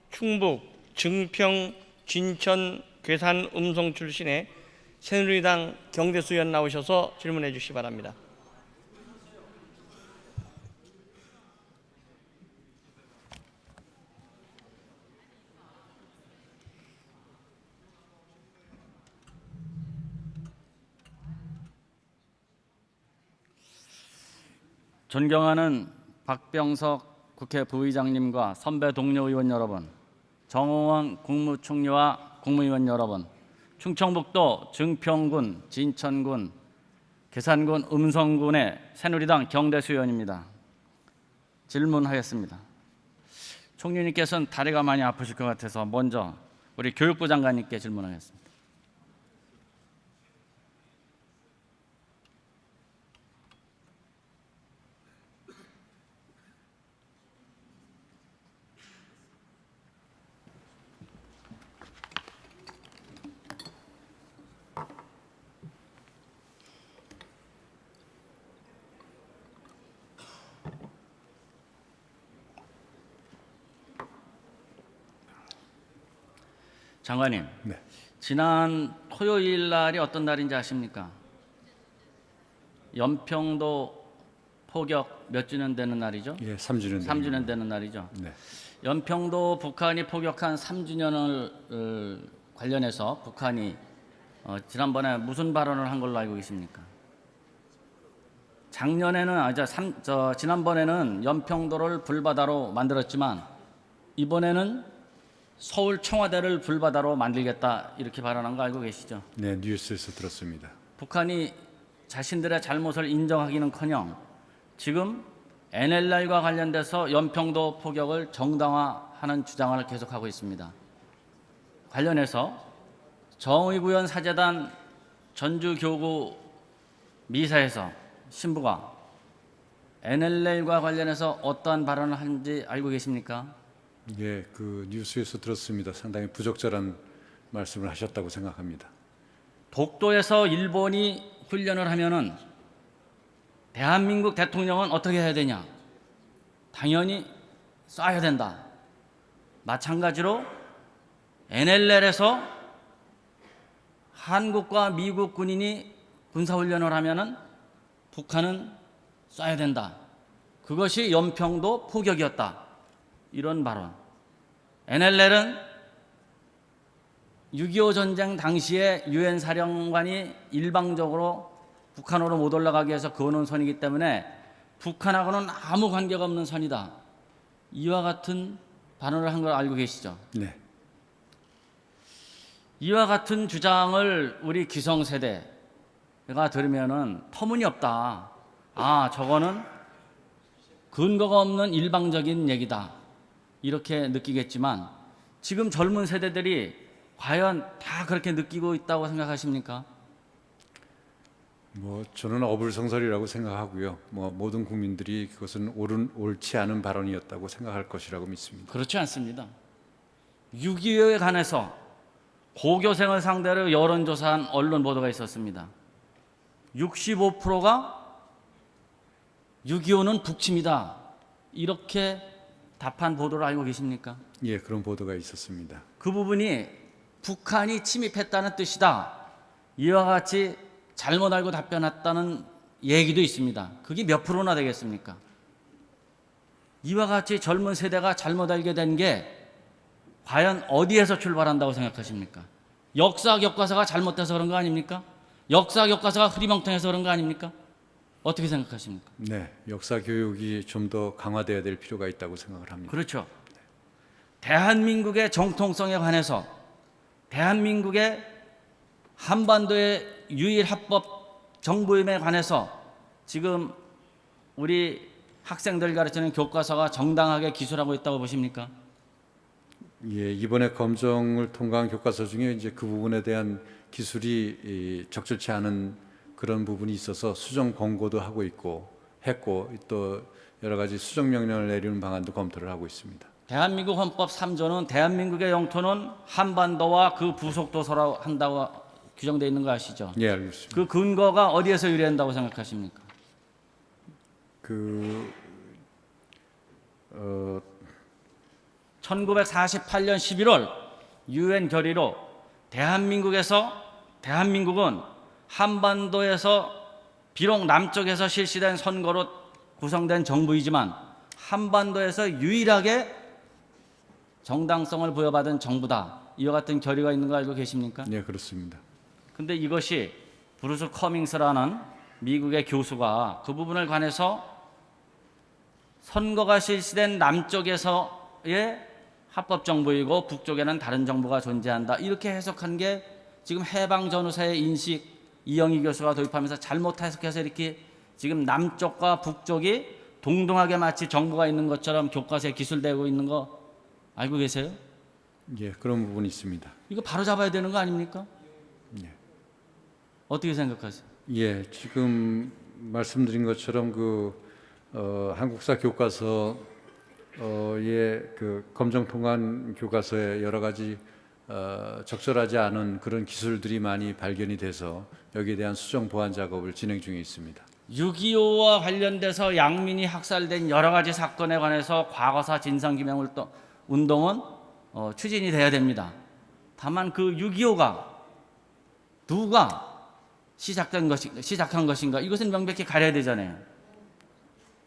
충북, 증평, 진천, 괴산, 음성 출신의 새누리당 경대수 의원 나오셔서 질문해 주시기 바랍니다. 존경하는 박병석 국회 부의장님과 선배 동료 의원 여러분, 정홍원 국무총리와 국무위원 여러분, 충청북도 증평군, 진천군, 괴산군, 음성군의 새누리당 경대수 의원입니다. 질문하겠습니다. 총리님께서는 다리가 많이 아프실 것 같아서 먼저 우리 교육부 장관님께 질문하겠습니다. 장관님, 네. 지난 토요일 날이 어떤 날인지 아십니까? 연평도 포격 몇 주년 되는 날이죠? 예, 3주년. 3주년 되는 날이죠. 네. 연평도 북한이 포격한 3주년을 관련해서 북한이 지난번에 무슨 발언을 한 걸로 알고 계십니까? 지난번에는 연평도를 불바다로 만들었지만 이번에는 서울 청와대를 불바다로 만들겠다 이렇게 발언한 거 알고 계시죠? 네, 뉴스에서 들었습니다. 북한이 자신들의 잘못을 인정하기는커녕 지금 NLL과 관련돼서 연평도 포격을 정당화하는 주장을 계속하고 있습니다. 관련해서 정의구현 사재단 전주교구 미사에서 신부가 NLL과 관련해서 어떠한 발언을 하는지 알고 계십니까? 예, 그 뉴스에서 들었습니다. 상당히 부적절한 말씀을 하셨다고 생각합니다. 독도에서 일본이 훈련을 하면은 대한민국 대통령은 어떻게 해야 되냐? 당연히 쏴야 된다. 마찬가지로 NLL에서 한국과 미국 군인이 군사훈련을 하면은 북한은 쏴야 된다. 그것이 연평도 포격이었다. 이런 발언. NLL은 6.25 전쟁 당시에 유엔 사령관이 일방적으로 북한으로 못 올라가기 위해서 그어놓은 선이기 때문에 북한하고는 아무 관계가 없는 선이다. 이와 같은 발언을 한 걸 알고 계시죠? 네. 이와 같은 주장을 우리 기성세대가 들으면은 터무니없다. 아, 저거는 근거가 없는 일방적인 얘기다. 이렇게 느끼겠지만 지금 젊은 세대들이 과연 다 그렇게 느끼고 있다고 생각하십니까? 저는 어불성설이라고 생각하고요. 모든 국민들이 그것은 옳지 않은 발언이었다고 생각할 것이라고 믿습니다. 그렇지 않습니다. 6.25에 관해서 고교생을 상대로 여론조사한 언론 보도가 있었습니다. 65%가 6.25는 북침이다. 이렇게 답한 보도를 알고 계십니까? 예, 그런 보도가 있었습니다. 그 부분이 북한이 침입했다는 뜻이다. 이와 같이 잘못 알고 답변했다는 얘기도 있습니다. 그게 몇 프로나 되겠습니까? 이와 같이 젊은 세대가 잘못 알게 된 게 과연 어디에서 출발한다고 생각하십니까? 역사 교과서가 잘못돼서 그런 거 아닙니까? 역사 교과서가 흐리멍텅해서 그런 거 아닙니까? 어떻게 생각하십니까? 네, 역사 교육이 좀 더 강화되어야 될 필요가 있다고 생각을 합니다. 그렇죠. 대한민국의 정통성에 관해서 대한민국의 한반도의 유일 합법 정부임에 관해서 지금 우리 학생들 가르치는 교과서가 정당하게 기술하고 있다고 보십니까? 예, 이번에 검정을 통과한 교과서 중에 이제 그 부분에 대한 기술이 적절치 않은 그런 부분이 있어서 수정 권고도 하고 했고 또 여러 가지 수정 명령을 내리는 방안도 검토를 하고 있습니다. 대한민국 헌법 3조는 대한민국의 영토는 한반도와 그 부속도서라고 한다고 규정되어 있는 거 아시죠? 예, 알고 있습니다. 그 근거가 어디에서 유래한다고 생각하십니까? 1948년 11월 유엔 결의로 대한민국은 한반도에서 비록 남쪽에서 실시된 선거로 구성된 정부이지만 한반도에서 유일하게 정당성을 부여받은 정부다. 이와 같은 결의가 있는 거 알고 계십니까? 네, 그렇습니다. 근데 이것이 브루스 커밍스라는 미국의 교수가 그 부분을 관해서 선거가 실시된 남쪽에서의 합법 정부이고 북쪽에는 다른 정부가 존재한다. 이렇게 해석한 게 지금 해방 전후사의 인식 이영희 교수가 도입하면서 잘못 해석해서 이렇게 지금 남쪽과 북쪽이 동등하게 마치 정부가 있는 것처럼 교과서에 기술되고 있는 거 알고 계세요? 예, 그런 부분이 있습니다. 이거 바로 잡아야 되는 거 아닙니까? 예. 어떻게 생각하세요? 예, 지금 말씀드린 것처럼 한국사 교과서의 그 검정 통관 교과서에 여러 가지 적절하지 않은 그런 기술들이 많이 발견이 돼서 여기에 대한 수정 보완 작업을 진행 중에 있습니다. 6.25와 관련돼서 양민이 학살된 여러 가지 사건에 관해서 과거사 진상규명 운동은 추진이 돼야 됩니다. 다만 그 6.25가 누가 시작한 것인가 이것은 명백히 가려야 되잖아요.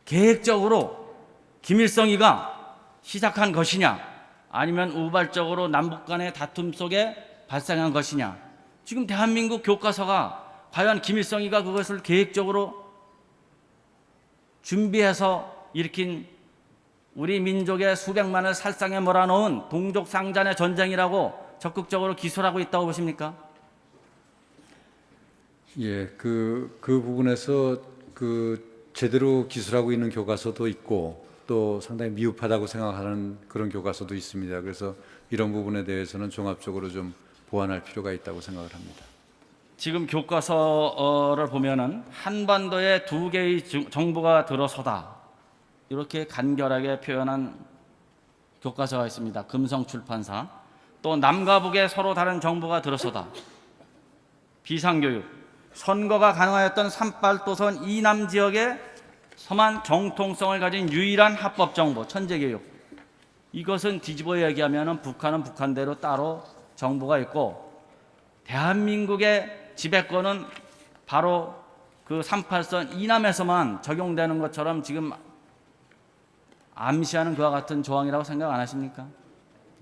계획적으로 김일성이가 시작한 것이냐 아니면 우발적으로 남북 간의 다툼 속에 발생한 것이냐. 지금 대한민국 교과서가 과연 김일성이가 그것을 계획적으로 준비해서 일으킨 우리 민족의 수백만을 살상에 몰아넣은 동족상잔의 전쟁이라고 적극적으로 기술하고 있다고 보십니까? 예, 그 부분에서 제대로 기술하고 있는 교과서도 있고 또 상당히 미흡하다고 생각하는 그런 교과서도 있습니다. 그래서 이런 부분에 대해서는 종합적으로 좀 보완할 필요가 있다고 생각을 합니다. 지금 교과서를 보면은 한반도에 두 개의 정부가 들어서다 이렇게 간결하게 표현한 교과서가 있습니다. 금성출판사. 또 남과 북에 서로 다른 정부가 들어서다. 비상교육. 선거가 가능하였던 38도선 이남 지역에 서만 정통성을 가진 유일한 합법 정부 천재교육. 이것은 뒤집어 얘기하면 북한은 북한대로 따로 정부가 있고 대한민국의 지배권은 바로 그 38선 이남에서만 적용되는 것처럼 지금 암시하는 그와 같은 조항이라고 생각 안 하십니까?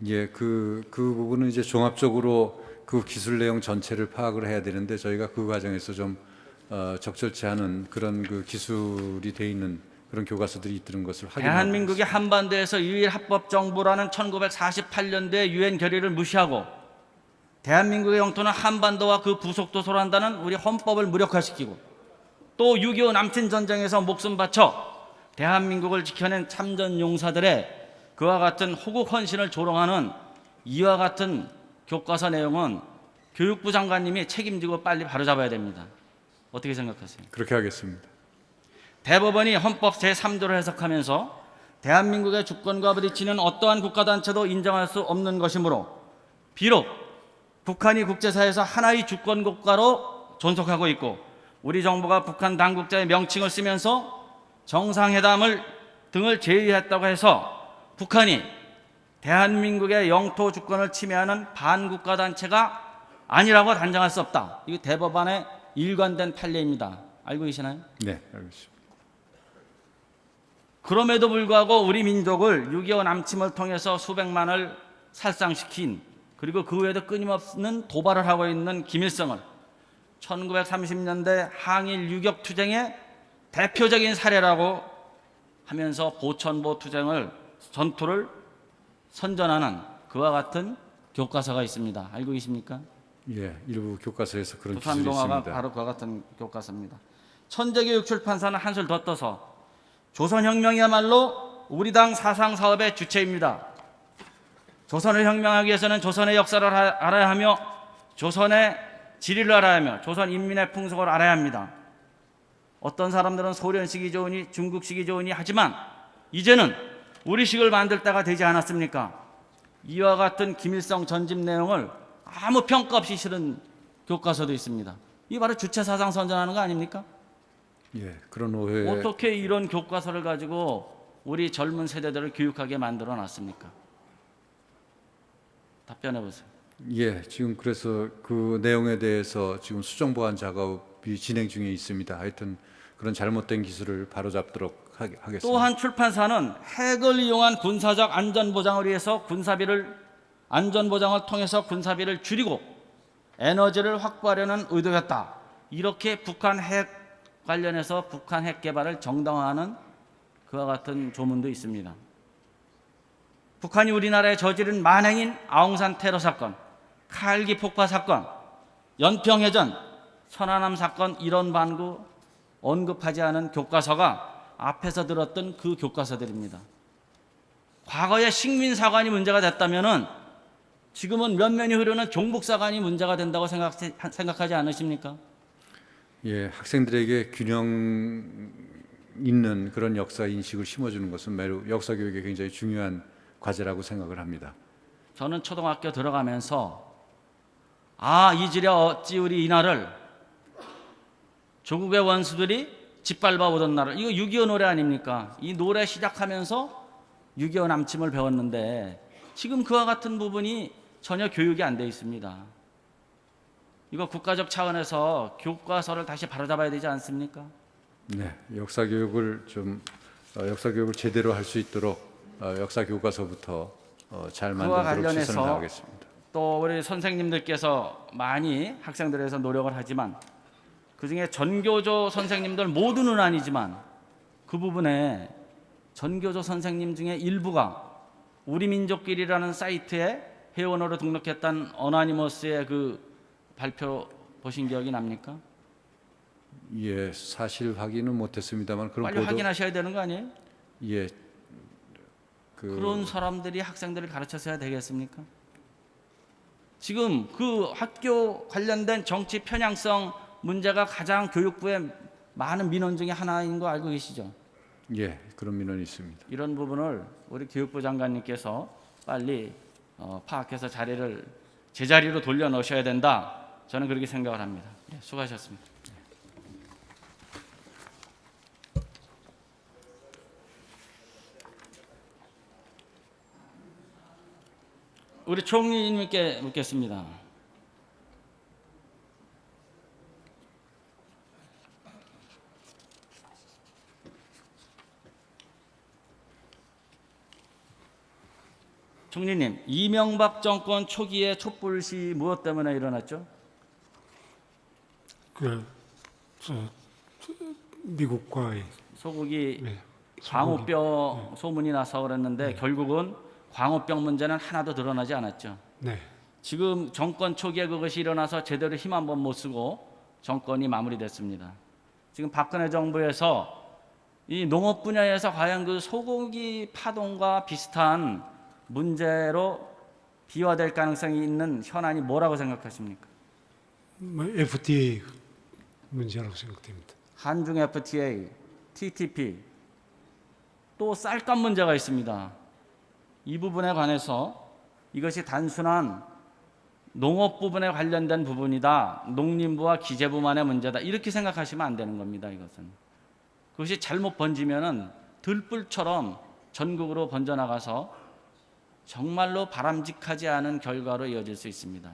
예, 그 부분은 이제 종합적으로 그 기술 내용 전체를 파악을 해야 되는데 저희가 그 과정에서 좀 적절치 않은 그런 그 기술이 돼 있는 그런 교과서들이 있는 것을 확인하고 대한민국이 한반도에서 유일 합법 정부라는 1948년도의 유엔 결의를 무시하고 대한민국의 영토는 한반도와 그 부속도서로 한다는 우리 헌법을 무력화시키고 또 6.25 남친 전쟁에서 목숨 바쳐 대한민국을 지켜낸 참전 용사들의 그와 같은 호국 헌신을 조롱하는 이와 같은 교과서 내용은 교육부 장관님이 책임지고 빨리 바로잡아야 됩니다. 어떻게 생각하세요? 그렇게 하겠습니다. 대법원이 헌법 제3조를 해석하면서 대한민국의 주권과 부딪히는 어떠한 국가단체도 인정할 수 없는 것이므로 비록 북한이 국제사회에서 하나의 주권국가로 존속하고 있고 우리 정부가 북한 당국자의 명칭을 쓰면서 정상회담을 등을 제의했다고 해서 북한이 대한민국의 영토 주권을 침해하는 반국가 단체가 아니라고 단정할 수 없다. 이거 대법원의 일관된 판례입니다. 알고 계시나요? 네, 알겠습니다. 그럼에도 불구하고 우리 민족을 6.25 남침을 통해서 수백만을 살상시킨 그리고 그 외에도 끊임없는 도발을 하고 있는 김일성을 1930년대 항일 유격 투쟁의 대표적인 사례라고 하면서 보천보 투쟁을 전투를 선전하는 그와 같은 교과서가 있습니다. 알고 계십니까? 예, 일부 교과서에서 그런 기술이 부산동화가 있습니다. 바로 그와 같은 교과서입니다. 천재교육 출판사는 한술 더 떠서 조선혁명이야말로 우리 당 사상 사업의 주체입니다. 조선을 혁명하기 위해서는 조선의 역사를 알아야 하며 조선의 지리를 알아야 하며 조선 인민의 풍속을 알아야 합니다. 어떤 사람들은 소련식이 좋으니 중국식이 좋으니 하지만 이제는 우리식을 만들 때가 되지 않았습니까? 이와 같은 김일성 전집 내용을 아무 평가 없이 실은 교과서도 있습니다. 이게 바로 주체 사상 선전하는 거 아닙니까? 예, 그런 오해. 어떻게 이런 교과서를 가지고 우리 젊은 세대들을 교육하게 만들어 놨습니까? 답변해 보세요. 예, 지금 그래서 그 내용에 대해서 지금 수정 보완 작업이 진행 중에 있습니다. 하여튼 그런 잘못된 기술을 바로잡도록 하겠습니다. 또한 출판사는 핵을 이용한 군사적 안전보장을 위해서 안전보장을 통해서 군사비를 줄이고 에너지를 확보하려는 의도였다. 이렇게 북한 핵 관련해서 북한 핵 개발을 정당화하는 그와 같은 조문도 있습니다. 북한이 우리나라에 저지른 만행인 아웅산 테러 사건, 칼기 폭파 사건, 연평해전, 천안함 사건 이런 반구 언급하지 않은 교과서가 앞에서 들었던 그 교과서들입니다. 과거에 식민사관이 문제가 됐다면은 지금은 면면이 흐르는 종북사관이 문제가 된다고 생각하지 않으십니까? 예, 학생들에게 균형 있는 그런 역사 인식을 심어주는 것은 매우 역사 교육에 굉장히 중요한 과제라고 생각을 합니다. 저는 초등학교 들어가면서 잊으랴 어찌 우리 이날을 조국의 원수들이 짓밟아 오던 날을, 이거 6.25 노래 아닙니까? 이 노래 시작하면서 6.25 남침을 배웠는데 지금 그와 같은 부분이 전혀 교육이 안 돼 있습니다. 이거 국가적 차원에서 교과서를 다시 바로잡아야 되지 않습니까? 네, 역사 교육을 제대로 할 수 있도록 역사 교과서부터 잘 그와 만들도록 최선을 관련해서 다하겠습니다. 또 우리 선생님들께서 많이 학생들을 위해서 노력을 하지만 그중에 전교조 선생님들 모두는 아니지만 그 부분에 전교조 선생님 중에 일부가 우리민족길이라는 사이트에 회원으로 등록했던 어나니머스의 그 발표 보신 기억이 납니까? 예, 사실 확인은 못했습니다만 그런 빨리 보도, 확인하셔야 되는 거 아니에요? 예, 그런 사람들이 학생들을 가르쳐서야 되겠습니까? 지금 그 학교 관련된 정치 편향성 문제가 가장 교육부의 많은 민원 중에 하나인 거 알고 계시죠? 예, 그런 민원이 있습니다. 이런 부분을 우리 교육부 장관님께서 빨리 파악해서 제자리로 돌려놓으셔야 된다. 저는 그렇게 생각을 합니다. 예, 수고하셨습니다. 우리 총리님께 묻겠습니다. 총리님, 이명박 정권 초기에 촛불 시위 무엇 때문에 일어났죠? 미국과의 소국이 네, 광우병 소문이 나서 그랬는데 결국은 광우병 문제는 하나도 드러나지 않았죠. 네, 지금 정권 초기에 그것이 일어나서 제대로 힘 한 번 못 쓰고 정권이 마무리됐습니다. 지금 박근혜 정부에서 이 농업 분야에서 과연 그 소고기 파동과 비슷한 문제로 비화될 가능성이 있는 현안이 뭐라고 생각하십니까? FTA 문제라고 생각됩니다. 한중 FTA, TTP, 또 쌀값 문제가 있습니다. 이 부분에 관해서 이것이 단순한 농업 부분에 관련된 부분이다. 농림부와 기재부만의 문제다. 이렇게 생각하시면 안 되는 겁니다. 이것은. 그것이 잘못 번지면은 들불처럼 전국으로 번져나가서 정말로 바람직하지 않은 결과로 이어질 수 있습니다.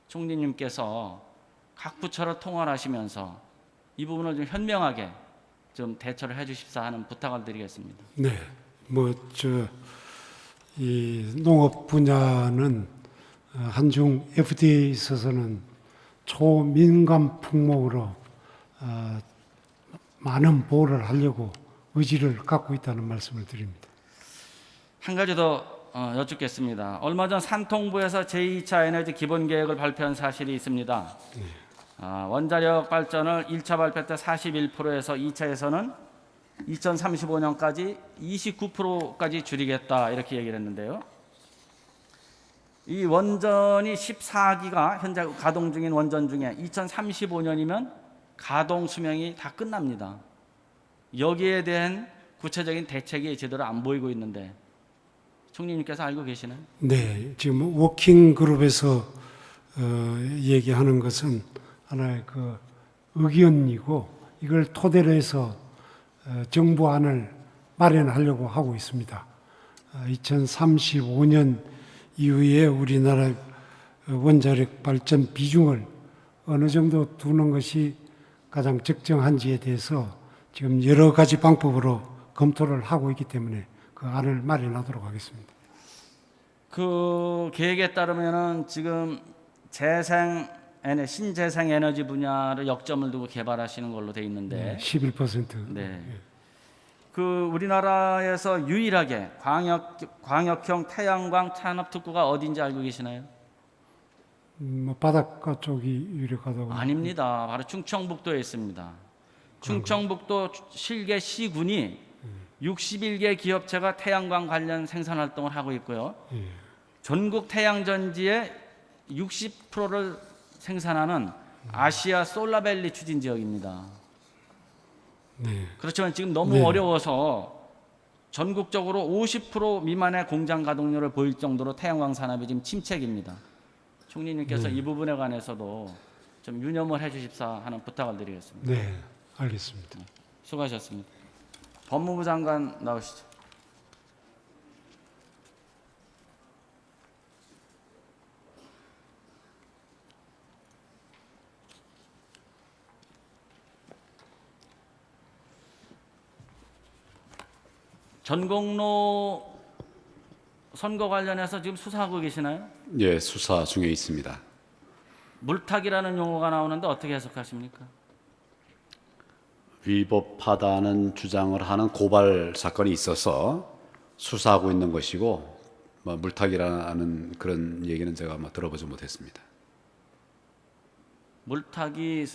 총리님께서 각 부처로 통화를 하시면서 이 부분을 좀 현명하게 좀 대처를 해 주십사 하는 부탁을 드리겠습니다. 네, 이 농업 분야는 한중 FTA에 있어서는 초민감 품목으로 많은 보호를 하려고 의지를 갖고 있다는 말씀을 드립니다. 한 가지 더 여쭙겠습니다. 얼마 전 산통부에서 제2차 에너지 기본계획을 발표한 사실이 있습니다. 원자력 발전을 1차 발표 때 41%에서 2차에서는 2035년까지 29%까지 줄이겠다 이렇게 얘기를 했는데요. 이 원전이 14기가 현재 가동 중인 원전 중에 2035년이면 가동 수명이 다 끝납니다. 여기에 대한 구체적인 대책이 제대로 안 보이고 있는데 총리님께서 알고 계시나요? 네, 지금 워킹 그룹에서 얘기하는 것은 하나의 그 의견이고 이걸 토대로 해서 정부안을 마련하려고 하고 있습니다. 2035년 이후에 우리나라 원자력 발전 비중을 어느 정도 두는 것이 가장 적정한지에 대해서 지금 여러 가지 방법으로 검토를 하고 있기 때문에 그 안을 마련하도록 하겠습니다. 그 계획에 따르면은 지금 신재생 에너지 분야를 역점을 두고 개발하시는 걸로 돼 있는데 11%. 네. 그 우리나라에서 유일하게 광역형 태양광 산업 특구가 어딘지 알고 계시나요? 뭐 바닷가 쪽이 유력하다고. 아닙니다. 바로 충청북도에 있습니다. 충청북도 실계 시군이 61개 기업체가 태양광 관련 생산 활동을 하고 있고요. 예. 전국 태양전지의 60%를 생산하는 아시아 솔라밸리 추진 지역입니다. 네. 그렇지만 지금 너무 네. 어려워서 전국적으로 50% 미만의 공장 가동률을 보일 정도로 태양광 산업이 지금 침체기입니다. 총리님께서 이 부분에 관해서도 좀 유념을 해주십사 하는 부탁을 드리겠습니다. 네, 알겠습니다. 수고하셨습니다. 법무부 장관 나오시죠. 전공로 선거 관련해서 지금 수사하고 계시나요? 예, 수사 중에 있습니다. 물타기라는 용어가 나오는데 어떻게 해석하십니까? 위법하다는 주장을 하는 고발 사건이 있어서 수사하고 있는 것이고, 물타기라는 그런 얘기는 제가 들어보지 못했습니다. 물타기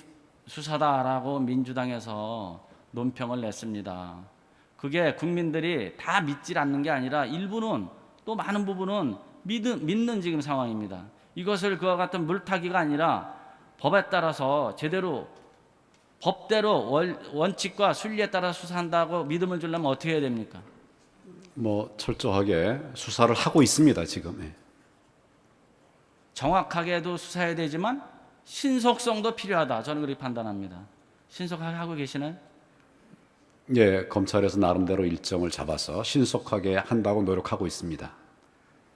수사다라고 민주당에서 논평을 냈습니다. 그게 국민들이 다 믿질 않는 게 아니라 일부는 또 많은 부분은 믿는 지금 상황입니다. 이것을 그와 같은 물타기가 아니라 법에 따라서 제대로 법대로 원칙과 순리에 따라 수사한다고 믿음을 주려면 어떻게 해야 됩니까? 철저하게 수사를 하고 있습니다, 지금. 예. 정확하게도 수사해야 되지만 신속성도 필요하다. 저는 그렇게 판단합니다. 신속하게 하고 계시나요? 예, 검찰에서 나름대로 일정을 잡아서 신속하게 한다고 노력하고 있습니다.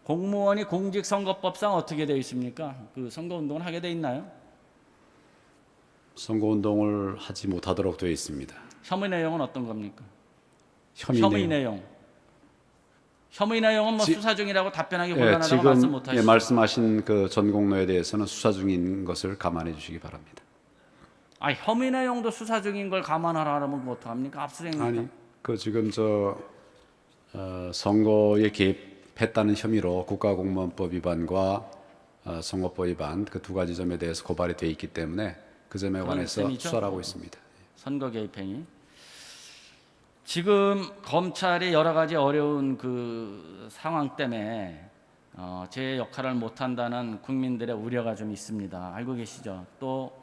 공무원이 공직선거법상 어떻게 되어 있습니까? 그 선거운동을 하게 돼 있나요? 선거운동을 하지 못하도록 되어 있습니다. 혐의 내용은 어떤 겁니까? 혐의 내용. 혐의 내용은 수사 중이라고 답변하기 예, 곤란하다고 지금 말씀 못하시죠? 말씀하신 그 전공로에 대해서는 수사 중인 것을 감안해 주시기 바랍니다. 혐의 내용도 수사 중인 걸 감안하라면 뭐 어떡합니까? 압수수색입니까? 아니, 지금 선거에 개입했다는 혐의로 국가공무원법 위반과 선거법 위반 그 두 가지 점에 대해서 고발이 돼 있기 때문에 그 점에 그런 관해서 셈이죠? 수사를 하고 있습니다. 선거 개입행위. 지금 검찰이 여러 가지 어려운 그 상황 때문에 제 역할을 못한다는 국민들의 우려가 좀 있습니다. 알고 계시죠? 또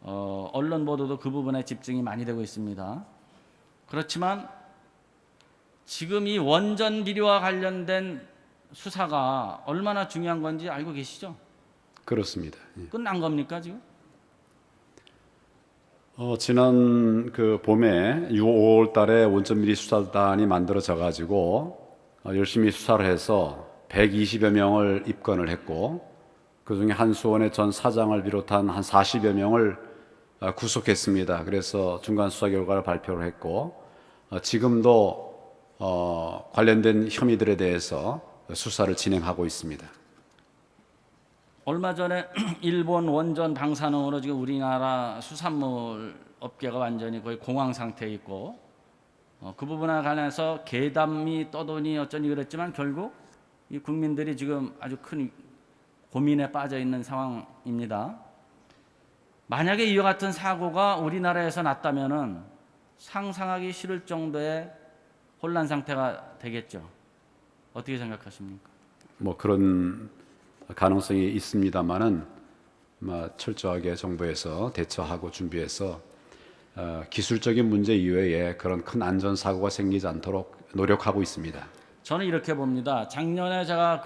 언론 보도도 그 부분에 집중이 많이 되고 있습니다. 그렇지만 지금 이 원전 비리와 관련된 수사가 얼마나 중요한 건지 알고 계시죠? 그렇습니다. 예. 끝난 겁니까 지금? 지난 그 봄에 5월 달에 원전 비리 수사단이 만들어져 가지고 열심히 수사를 해서 120여 명을 입건을 했고 그중에 한수원의 전 사장을 비롯한 한 40여 명을 구속했습니다. 그래서 중간 수사 결과를 발표를 했고 지금도 관련된 혐의들에 대해서 수사를 진행하고 있습니다. 얼마 전에 일본 원전 방사능으로 지금 우리나라 수산물 업계가 완전히 거의 공황 상태에 있고 그 부분에 관해서 괴담이 떠도니 어쩌니 그랬지만 결국 이 국민들이 지금 아주 큰 고민에 빠져 있는 상황입니다. 만약에 이와 같은 사고가 우리나라에서 났다면은 상상하기 싫을 정도의 혼란 상태가 되겠죠. 어떻게 생각하십니까? 그런 가능성이 있습니다만은 철저하게 정부에서 대처하고 준비해서 기술적인 문제 이외에 그런 큰 안전 사고가 생기지 않도록 노력하고 있습니다. 저는 이렇게 봅니다. 작년에 제가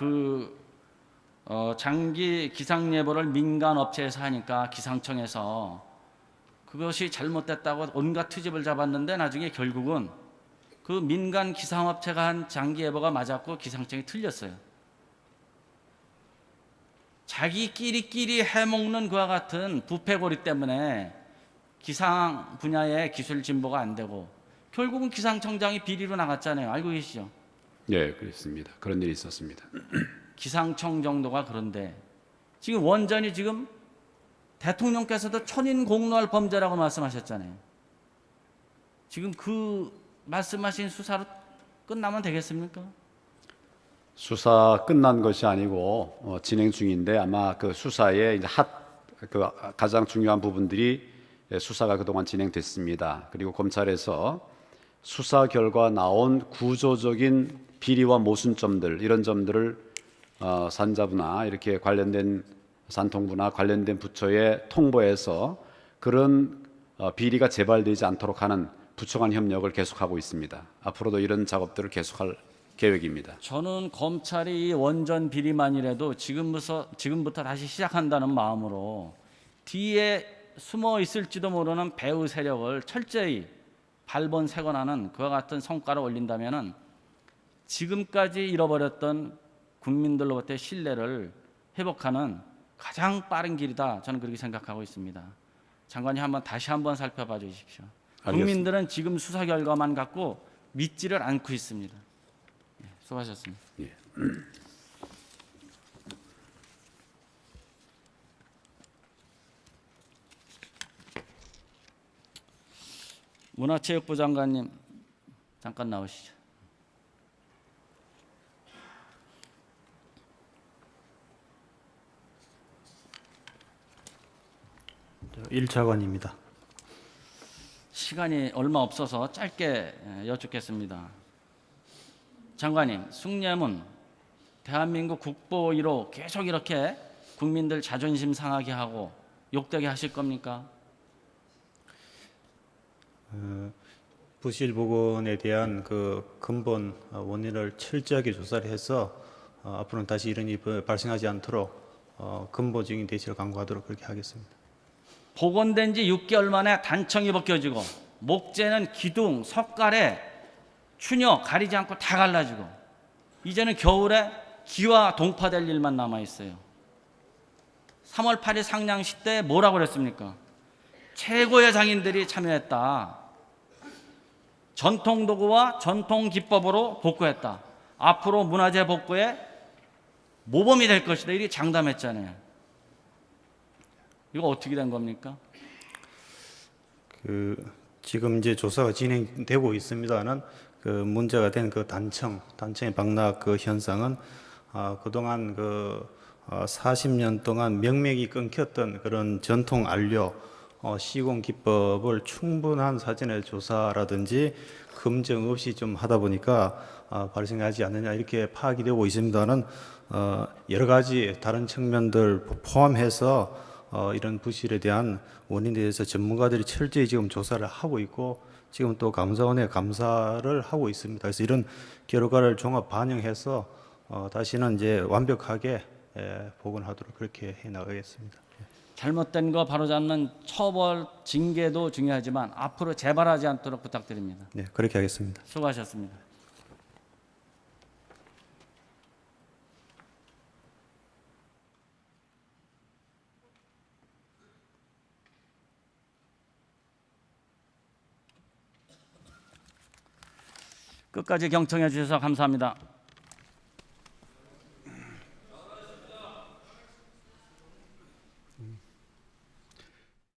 장기 기상 예보를 민간 업체에서 하니까 기상청에서 그것이 잘못됐다고 온갖 트집을 잡았는데 나중에 결국은 그 민간 기상업체가 한 장기 예보가 맞았고 기상청이 틀렸어요. 자기끼리끼리 해먹는 그와 같은 부패고리 때문에 기상 분야의 기술 진보가 안 되고 결국은 기상청장이 비리로 나갔잖아요. 알고 계시죠? 예, 그렇습니다. 그런 일이 있었습니다. 기상청 정도가 그런데 지금 원전이 지금 대통령께서도 천인공노할 범죄라고 말씀하셨잖아요. 지금 그 말씀하신 수사로 끝나면 되겠습니까? 수사 끝난 것이 아니고 진행 중인데 아마 그 수사의 이제 그 가장 중요한 부분들이 수사가 그동안 진행됐습니다. 그리고 검찰에서 수사 결과 나온 구조적인 비리와 모순점들 이런 점들을 산자부나 이렇게 관련된 산통부나 관련된 부처에 통보해서 그런 비리가 재발되지 않도록 하는 부처 간 협력을 계속하고 있습니다. 앞으로도 이런 작업들을 계속할 계획입니다. 저는 검찰이 이 원전 비리만이라도 지금부터 다시 시작한다는 마음으로 뒤에 숨어 있을지도 모르는 배후 세력을 철저히 발본색원하는 그와 같은 성과를 올린다면은 지금까지 잃어버렸던 국민들로부터의 신뢰를 회복하는 가장 빠른 길이다. 저는 그렇게 생각하고 있습니다. 장관님 다시 한번 살펴봐 주십시오. 알겠습니다. 국민들은 지금 수사 결과만 갖고 믿지를 않고 있습니다. 예, 수고하셨습니다. 예. 문화체육부 장관님 잠깐 나오시죠. 일 차관입니다. 시간이 얼마 없어서 짧게 여쭙겠습니다. 장관님, 숭례문 대한민국 국보 1호 계속 이렇게 국민들 자존심 상하게 하고 욕되게 하실 겁니까? 부실 부근에 대한 그 근본 원인을 철저하게 조사를 해서 앞으로는 다시 이런 일이 발생하지 않도록 근본적인 대책을 강구하도록 그렇게 하겠습니다. 복원된 지 6개월 만에 단청이 벗겨지고 목재는 기둥, 석가래, 추녀 가리지 않고 다 갈라지고 이제는 겨울에 기와 동파될 일만 남아있어요. 3월 8일 상냥식 때 뭐라고 그랬습니까? 최고의 장인들이 참여했다. 전통 도구와 전통 기법으로 복구했다. 앞으로 문화재 복구에 모범이 될 것이다. 이렇게 장담했잖아요. 이거 어떻게 된 겁니까? 지금 이제 조사가 진행되고 있습니다는 그 문제가 된 그 단청의 방락 그 현상은 그동안 40년 동안 명맥이 끊겼던 그런 전통 안료 시공 기법을 충분한 사전의 조사라든지 검증 없이 좀 하다 보니까 발생하지 않느냐 이렇게 파악이 되고 있습니다는 여러 가지 다른 측면들 포함해서 이런 부실에 대한 원인에 대해서 전문가들이 철저히 지금 조사를 하고 있고 지금 또 감사원에 감사를 하고 있습니다. 그래서 이런 결과를 종합 반영해서 다시는 이제 완벽하게 복원하도록 그렇게 해 나가겠습니다. 잘못된 거 바로잡는 처벌, 징계도 중요하지만 앞으로 재발하지 않도록 부탁드립니다. 네, 그렇게 하겠습니다. 수고하셨습니다. 끝까지 경청해 주셔서 감사합니다.